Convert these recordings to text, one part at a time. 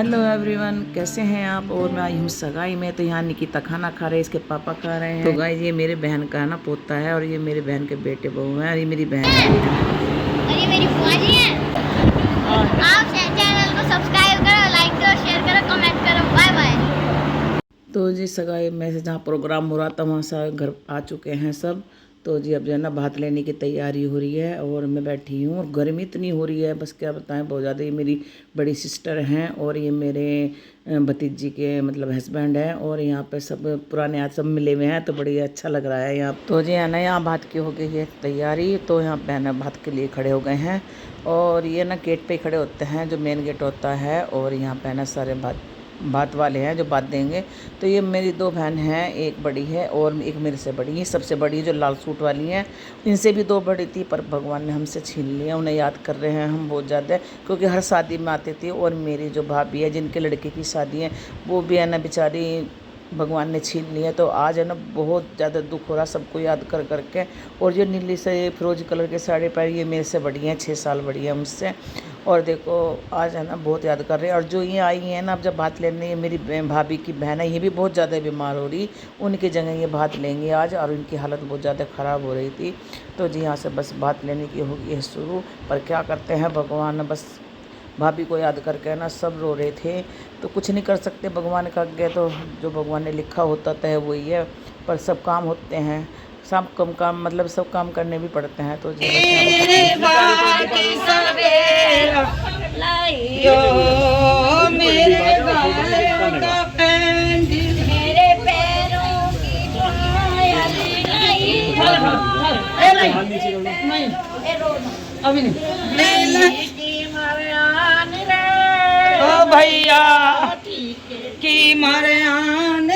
Hello everyone, कैसे हैं आप। और मैं आई हूँ सगाई में। तो यहाँ निकिता खाना खा रहे हैं, इसके पापा खा रहे हैं। तो गाइस ये मेरे बहन का ना पोता है और ये मेरे बहन के बेटे बहू हैं और ये मेरी बहन है। और ये मेरी बुआ जी हैं। आप चैनल को सब्सक्राइब करो, लाइक करो, शेयर करो, कमेंट करो। Bye bye. तो जी सगाई में से जहाँ प्रोग्राम हो रहा था वहाँ से घर आ चुके हैं सब। तो जी अब जो है ना भात लेने की तैयारी हो रही है और मैं बैठी हूँ और गर्मी इतनी हो रही है, बस क्या बताएं, बहुत ज़्यादा। ये मेरी बड़ी सिस्टर हैं और ये मेरे भतीजी के मतलब हस्बैंड हैं और यहाँ पे सब पुराने आज सब मिले हुए हैं, तो बड़ी अच्छा लग रहा है यहाँ। तो जी है ना यहाँ भात की हो गई है तैयारी। तो यहाँ बहन भात के लिए खड़े हो गए हैं और ये ना गेट पे खड़े होते हैं, जो मेन गेट होता है। और यहाँ पे ना सारे भात वाले हैं जो भात देंगे। तो ये मेरी दो बहन हैं, एक बड़ी है और एक मेरे से बड़ी है। सबसे बड़ी जो लाल सूट वाली हैं, इनसे भी दो बड़ी थी पर भगवान ने हमसे छीन लिया। उन्हें याद कर रहे हैं हम बहुत ज़्यादा, क्योंकि हर शादी में आते थे। और मेरी जो भाभी है जिनके लड़के की शादी है, वो भी है ना बेचारी भगवान ने छीन लिया। तो आज है ना बहुत ज़्यादा दुख हो रहा सबको याद कर करके। और जो नीली से फिरोजी कलर की साड़ी पहनी, ये मेरे से बड़ी हैं, 6 साल बड़ी है मुझसे। और देखो आज है ना बहुत याद कर रहे हैं। और जो ये आई हैं ना अब जब भात लेने, ये मेरी भाभी की बहन है, ये भी बहुत ज़्यादा बीमार हो रही, उनकी जगह ये भात लेंगे आज। और उनकी हालत बहुत ज़्यादा ख़राब हो रही थी। तो जी यहाँ से बस भात लेने की होगी है शुरू। पर क्या करते हैं भगवान, बस भाभी को याद करके ना सब रो रहे थे। तो कुछ नहीं कर सकते, भगवान का आगे तो जो भगवान ने लिखा होता है वही है। पर सब काम होते हैं, सब कम काम मतलब सब काम करने भी पड़ते हैं। तो भैया की मरियान,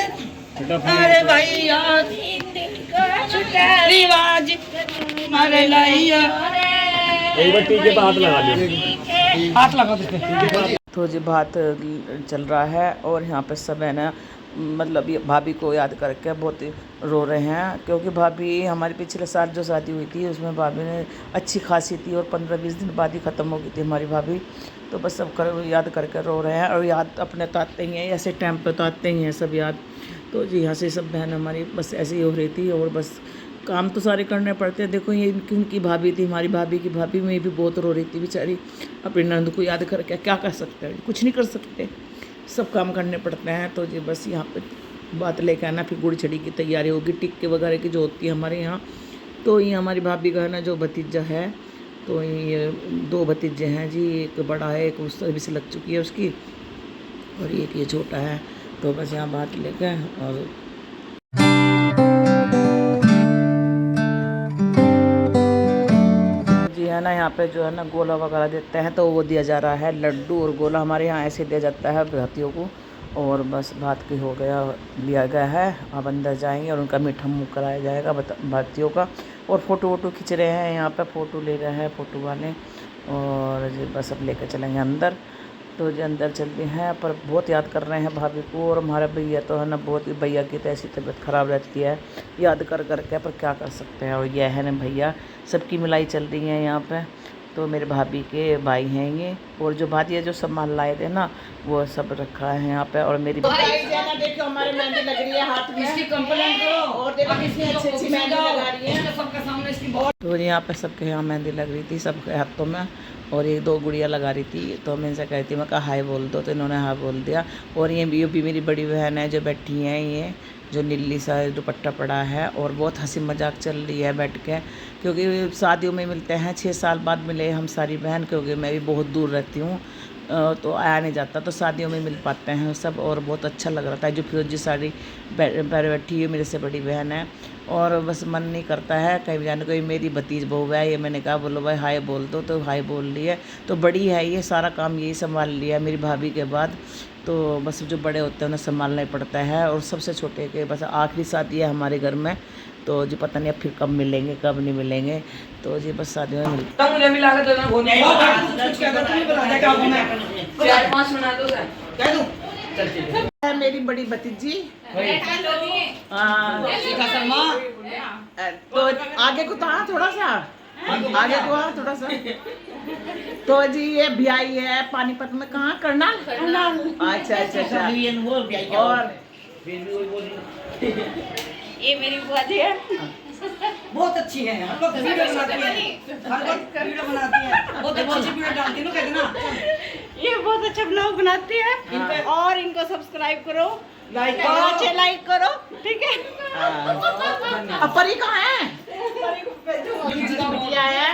अरे भैया रिवाज मर लैया। हाथ लगा दो। तो जी भात चल रहा है और यहाँ पे सब है ना मतलब ये भाभी को याद करके बहुत ही रो रहे हैं। क्योंकि भाभी हमारी पिछले साल जो शादी हुई थी उसमें भाभी ने अच्छी खासी थी और 15-20 दिन बाद ही ख़त्म हो गई थी हमारी भाभी। तो बस सब याद करके रो रहे हैं। और याद अपने तो आते ही हैं, ऐसे टाइम पे तो आते ही हैं सब याद। तो जी यहाँ से सब बहन हमारी बस ऐसे ही हो रही थी। और बस काम तो सारे करने पड़ते हैं। देखो ये उनकी भाभी थी, हमारी भाभी की भाभी में भी बहुत रो रही थी बेचारी, अपनी नंद को याद करके। क्या कर सकते हैं, कुछ नहीं कर सकते, सब काम करने पड़ते हैं। तो जी बस यहाँ पे बात लेके आना, फिर गुड़ छड़ी की तैयारी होगी, टिक्के वगैरह की जो होती है हमारे यहाँ। तो ये हमारी भाभी का है ना जो भतीजा है, तो ये 2 भतीजे हैं जी, एक बड़ा है, एक उस अभी से लग चुकी है उसकी, और एक ये छोटा है। तो बस यहाँ बात लेके और है ना यहाँ पे जो है ना गोला वगैरह देते हैं, तो वो दिया जा रहा है लड्डू और गोला। हमारे यहाँ ऐसे दिया जाता है भातियों को। और बस भात की हो गया, लिया गया है। अब अंदर जाएंगे और उनका मीठा मुँह कराया जाएगा भातियों का। और फ़ोटो वोटो खींच रहे हैं, यहाँ पे फ़ोटो ले रहे हैं फ़ोटो वाले। और जी बस अब लेकर चलेंगे अंदर। तो जी अंदर चलते हैं, पर बहुत याद कर रहे हैं भाभी को। और हमारे भैया तो है ना बहुत, भैया की तो ऐसी तबीयत ख़राब रहती है याद कर करके, पर क्या कर सकते हैं। और यह है ना भैया, सबकी मिलाई चल रही है यहाँ पे। तो मेरे भाभी के भाई हैं ये। और जो भातिया जो सामान लाए थे ना वो सब रखा है यहाँ पे। और मेरी देखो हमारे मेहंदी लग रही है हाथ में, इसकी कंप्लेंट करो। और देखो कितनी अच्छी मेहंदी लगा रही है सबके सामने इसकी। तो यहाँ पे सबके यहाँ मेहंदी लग रही थी सबके हाथों में। और ये 2 गुड़िया लगा रही थी, तो मैं इनसे कहती मैं कहा हाय बोल दो, तो इन्होंने हाय बोल दिया। और ये भी मेरी बड़ी बहन है जो बैठी हैं, ये जो नीली सा दुपट्टा पड़ा है। और बहुत हंसी मजाक चल रही है बैठ के, क्योंकि शादियों में मिलते हैं, 6 साल बाद मिले हम सारी बहन, क्योंकि मैं भी बहुत दूर रहती हूँ तो आया नहीं जाता, तो शादियों में मिल पाते हैं सब। और बहुत अच्छा लग रहा था। जो फिरोजी साड़ी पहले बैठी है मेरे से बड़ी बहन है। और बस मन नहीं करता है कहीं जाने को। मेरी भतीज बहू है, ये मैंने कहा बोलो भाई हाय बोल दो, तो हाय बोल रही है। तो बड़ी है, ये सारा काम यही संभाल लिया मेरी भाभी के बाद। तो बस जो बड़े होते हैं उन्हें संभालना ही पड़ता है। और सबसे छोटे के बस आखिरी शादी है हमारे घर में। तो जी पता नहीं अब फिर कब मिलेंगे कब नहीं मिलेंगे। तो जी बस शादी में मिलते हैं। मेरी बड़ी भतीजी तो आगे को तो थोड़ा सा आगे को आओ थोड़ा सा। तो जी ये बियाई है पानीपत में, कहाँ करनाल? अच्छा अच्छा अच्छा। और ये मेरी बुआ जी है, बहुत अच्छी है, हम लोग वीडियो बनाती हैं, हर वक्त वीडियो बनाती हैं, बहुत अच्छी वीडियो डालती है, कहते ना। ये बहुत अच्छा ब्लॉग बनाती है और इनको सब्सक्राइब करो, लाइक और अच्छे लाइक करो, ठीक है। अब परी कहाँ है? जी की बिटिया है।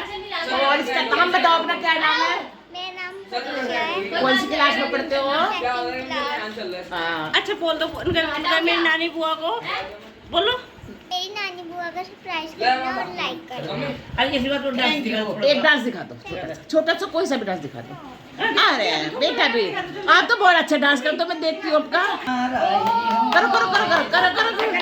और इसका नाम बताओ, अपना क्या नाम है? मेरा नाम पूजा है। कौन सी क्लास में पढ़ते हो? Second class. हाँ। अच्छा बोल दो उनका मेरी नानी बुआ को बोलो। मेरी नानी बुआ का सरप्राइज करना और लाइक करना। एक डांस दिखा दो, छोटा सा कोई सा भी डांस दिखा दो। अरे बेटा भी आप तो बहुत अच्छा डांस करते हो, मैं देखती हूँ आपका। करो करो करो करो करो करो करो।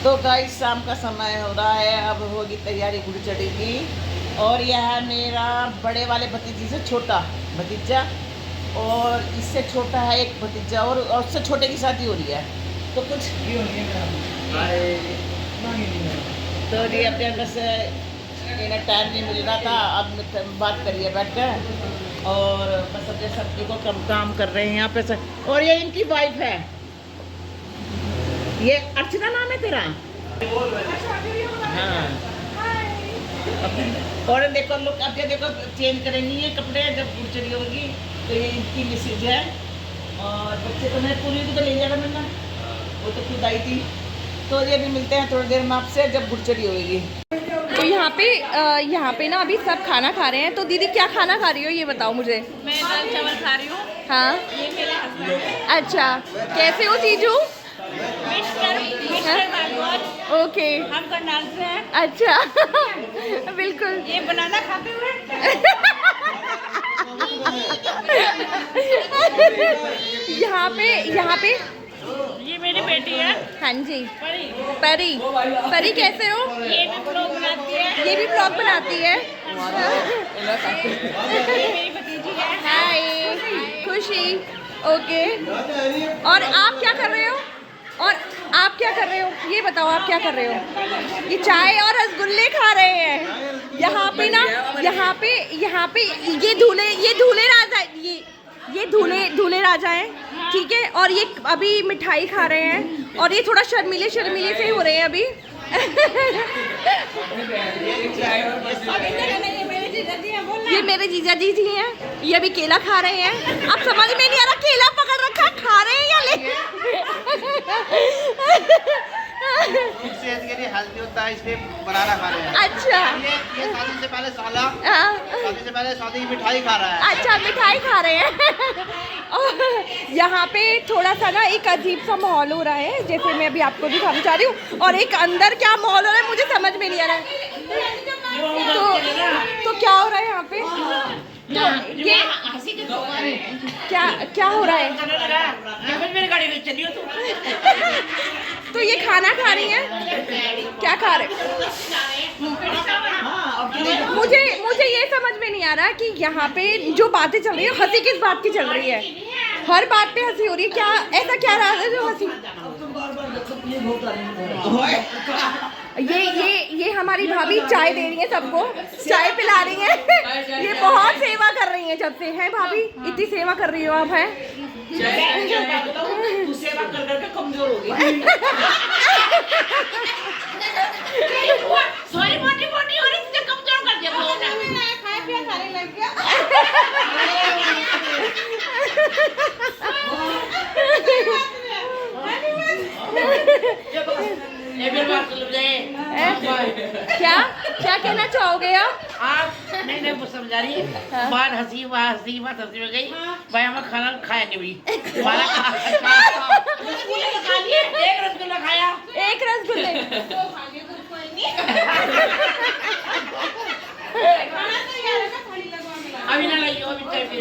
तो गाइस शाम का समय हो रहा है, अब होगी तैयारी गुड़चड़ी की। और यह है मेरा बड़े वाले भतीजी से छोटा भतीजा, और इससे छोटा है एक भतीजा, और उससे छोटे की शादी हो रही है। तो कुछ तो जी अपने अंदर से इन्हें टाइम नहीं मिल रहा था, अब बात करिए बैठ कर। और बस अपने सब्जी को कम काम कर रहे हैं यहाँ पे से। और ये इनकी वाइफ है, ये अर्चना नाम है तेरा? हाँ। और देखो लोग अब ये देखो चेंज करेंगी ये कपड़े जब गुड़चड़ी होगी। तो ये इनकी मिसेज है, और बच्चे तो मैं पूरी को तो ले जाएगा मैंने, वो तो खुद आई थी। तो ये भी मिलते हैं थोड़ी देर में आपसे जब गुड़चड़ी होगी। तो यहाँ पे ना अभी सब खाना खा रहे हैं। तो दीदी क्या खाना खा रही हो ये बताओ मुझे। मैं दाल चावल खा रही हूँ। हाँ ये मेरे हस्बैंड है। अच्छा, कैसे हो जीजू? मिस्टर भारद्वाज, ओके, हम करनाल से हैं। अच्छा बिल्कुल। ये बनाना खाते हुए यहाँ पे ये मेरी बेटी है हाँ जी परी। परी। परी कैसे हो? ये भी ब्लॉग बनाती है। ये भी ब्लॉग बनाती है। ये मेरी भतीजी है। हाय खुशी। ओके, और आप क्या कर रहे हो? और आप क्या कर रहे हो ये बताओ, आप क्या कर रहे हो? ये चाय और रसगुल्ले खा रहे हैं। यहाँ पे ना यहाँ पे ये दूल्हे राजा, ये दूल्हे राजा हैं, ठीक है। और ये अभी मिठाई खा रहे हैं, और ये थोड़ा शर्मीले से हो रहे हैं अभी। ये मेरे जीजा जी हैं, ये अभी केला खा रहे हैं। अब समझ में नहीं आ रहा केला पकड़ रखा खा रहे हैं या ले। सेहत के लिए हेल्दी होता है, इसलिए बनाना खा रहे हैं। अच्छा, ये शादी से पहले साला, हाँ। शादी से पहले शादी की मिठाई खा रहा है। अच्छा मिठाई खा रहे हैं। और यहाँ पे थोड़ा सा ना एक अजीब सा माहौल हो रहा है, जैसे मैं अभी आपको दिखाना चाह रही हूँ। और एक अंदर क्या माहौल हो रहा है मुझे समझ में नहीं आ रहा है। तो क्या हो रहा है यहाँ पे? तो ये क्या हो रहा है? तो ये खाना खा रही हैं, क्या खा रहे? मुझे ये समझ में नहीं आ रहा कि यहाँ पे जो बातें चल रही है हंसी किस बात की चल रही है। हर बात पे हंसी हो रही है, क्या ऐसा क्या रहा है जो हंसी? ये हमारी भाभी चाय दे रही है, सबको चाय पिला रही है। ये बहुत सेवा कर रही है जब से है भाभी, इतनी सेवा कर रही हो आप है। सेवा कर करके कमजोर हो गई। सॉरी मोटी हो रही थी, कमजोर कर दिया। खाया पिया खाने लग गया। क्या कहना चाहोगे आप? नहीं वो समझा रही है। बात हंसी बात हंसी में गई भाई, हमें खाना खाया नहीं हुई। हमारा एक रसगुल्ला खाया, एक रसगुल्ले। अभी ना लाइए, अभी चाय पी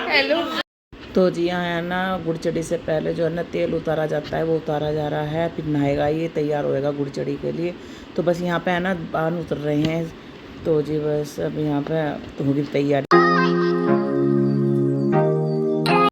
हेलो। तो जी यहाँ है ना गुड़चड़ी से पहले जो है ना तेल उतारा जाता है, वो उतारा जा रहा है। फिर नहाएगा, ये तैयार होएगा गुड़चड़ी के लिए। तो बस यहाँ पे है ना बान उतर रहे हैं तो जी बस अब यहाँ पे होगी तैयारी।